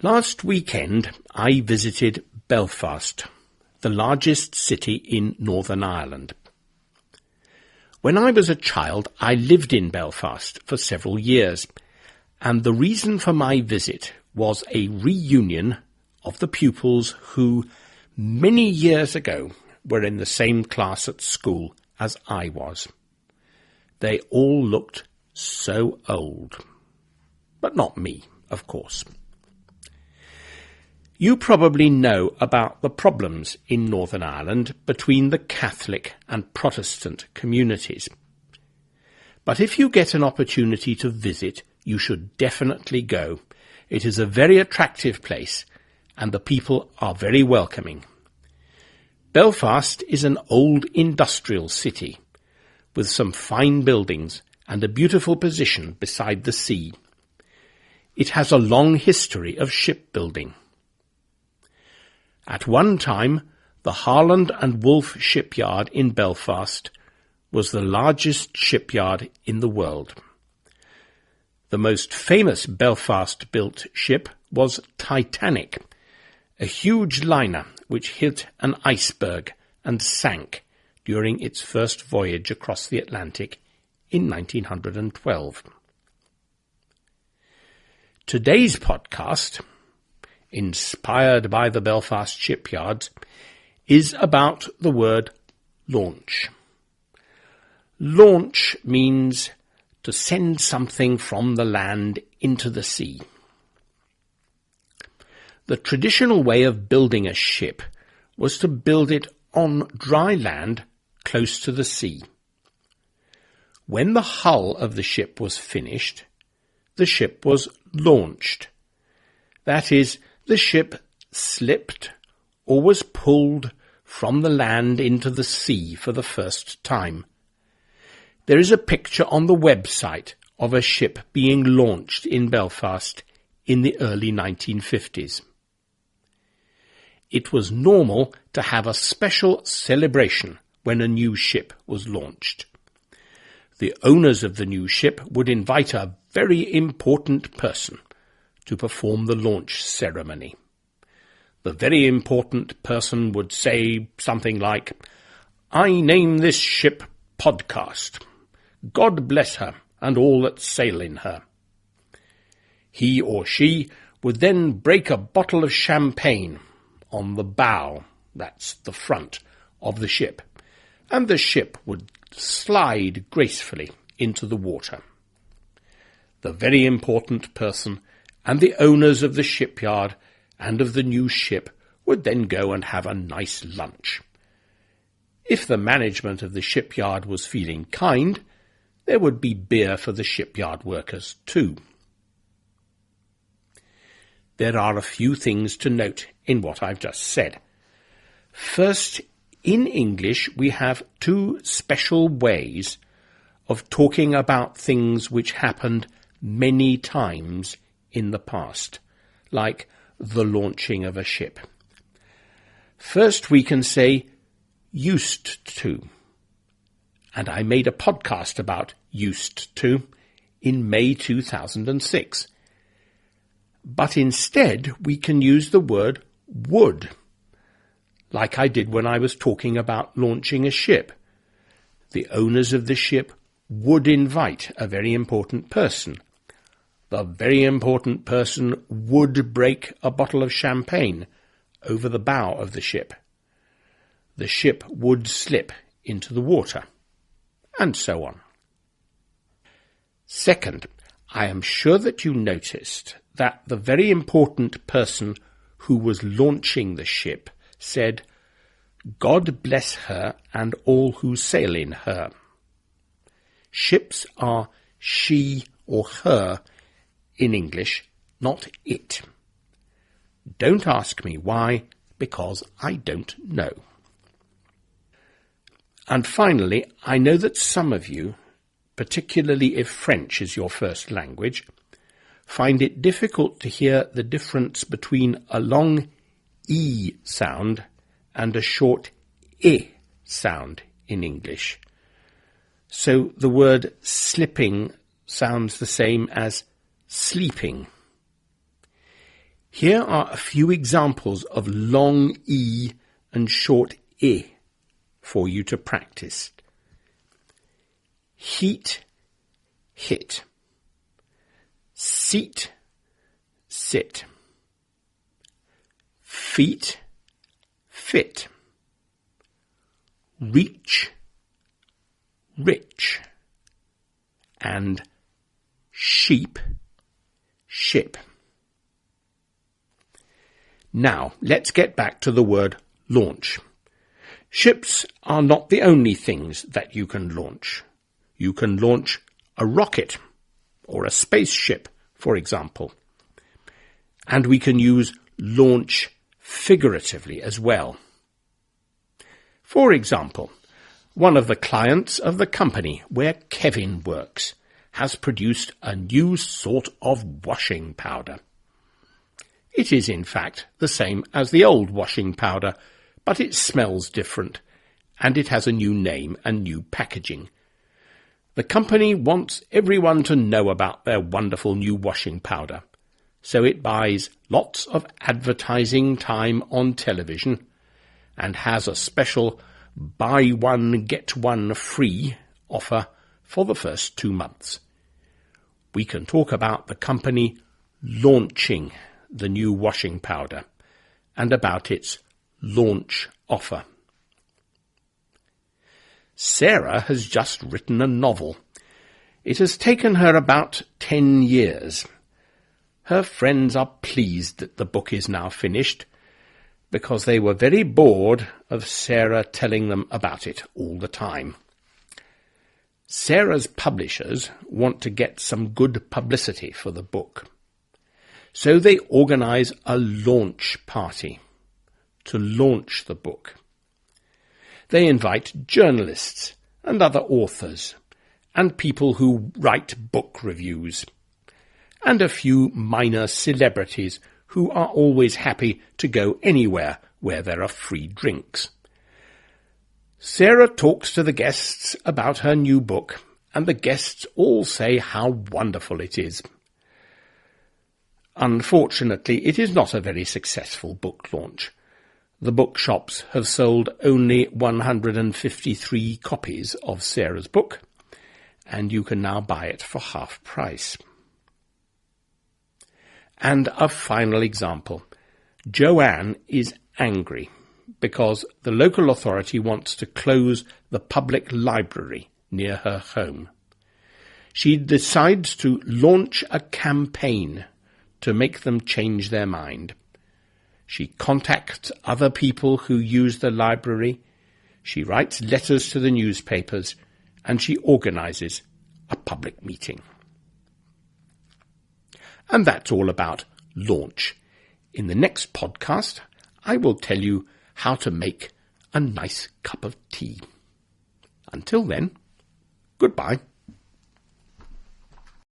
Last weekend I visited Belfast, the largest city in Northern Ireland. When I was a child, I lived in Belfast for several years, and the reason for my visit was a reunion of the pupils who, many years ago, were in the same class at school as I was. They all looked so old. But not me, of course. You probably know about the problems in Northern Ireland between the Catholic and Protestant communities. But if you get an opportunity to visit, you should definitely go. It is a very attractive place, and the people are very welcoming. Belfast is an old industrial city, with some fine buildings and a beautiful position beside the sea. It has a long history of shipbuilding. At one time, the Harland and Wolff shipyard in Belfast was the largest shipyard in the world. The most famous Belfast-built ship was Titanic, a huge liner which hit an iceberg and sank during its first voyage across the Atlantic in 1912. Today's podcast, inspired by the Belfast shipyards, is about the word launch. Launch means to send something from the land into the sea. The traditional way of building a ship was to build it on dry land close to the sea. When the hull of the ship was finished, the ship was launched. That is, the ship slipped or was pulled from the land into the sea for the first time. There is a picture on the website of a ship being launched in Belfast in the early 1950s. It was normal to have a special celebration when a new ship was launched. The owners of the new ship would invite a very important person to perform the launch ceremony. The very important person would say something like, "I name this ship Podcast. God bless her and all that sail in her." He or she would then break a bottle of champagne on the bow, that's the front, of the ship, and the ship would slide gracefully into the water. The very important person and the owners of the shipyard and of the new ship would then go and have a nice lunch. If the management of the shipyard was feeling kind, there would be beer for the shipyard workers too. There are a few things to note in what I've just said. First, in English we have two special ways of talking about things which happened many times in the past, like the launching of a ship. First we can say used to, and I made a podcast about used to in May 2006. But instead we can use the word would, like I did when I was talking about launching a ship. The owners of the ship would invite a very important person. The very important person would break a bottle of champagne over the bow of the ship. The ship would slip into the water, and so on. Second, I am sure that you noticed that the very important person who was launching the ship said, "God bless her and all who sail in her." Ships are she or her in English, not it. Don't ask me why, because I don't know. And finally, I know that some of you, particularly if French is your first language, find it difficult to hear the difference between a long E sound and a short I sound in English. So the word slipping sounds the same as sleeping. Here are a few examples of long E and short I for you to practice. Heat, hit. Seat, sit. Feet, fit. Reach, rich. And sheep, ship. Now, let's get back to the word launch. Ships are not the only things that you can launch. You can launch a rocket or a spaceship, for example. And we can use launch figuratively as well. For example, one of the clients of the company where Kevin works has produced a new sort of washing powder. It is in fact the same as the old washing powder, but it smells different, and it has a new name and new packaging. The company wants everyone to know about their wonderful new washing powder, so it buys lots of advertising time on television and has a special buy one get one free offer for the first 2 months. We can talk about the company launching the new washing powder and about its launch offer. Sarah has just written a novel. It has taken her about 10 years. Her friends are pleased that the book is now finished, because they were very bored of Sarah telling them about it all the time. Sarah's publishers want to get some good publicity for the book, so they organise a launch party to launch the book. They invite journalists and other authors and people who write book reviews, and a few minor celebrities who are always happy to go anywhere where there are free drinks. Sarah talks to the guests about her new book, and the guests all say how wonderful it is. Unfortunately, it is not a very successful book launch. The bookshops have sold only 153 copies of Sarah's book, and you can now buy it for half price. And a final example. Joanne is angry because the local authority wants to close the public library near her home. She decides to launch a campaign to make them change their mind. She contacts other people who use the library, she writes letters to the newspapers, and she organises a public meeting. And that's all about launch. In the next podcast, I will tell you how to make a nice cup of tea. Until then, goodbye.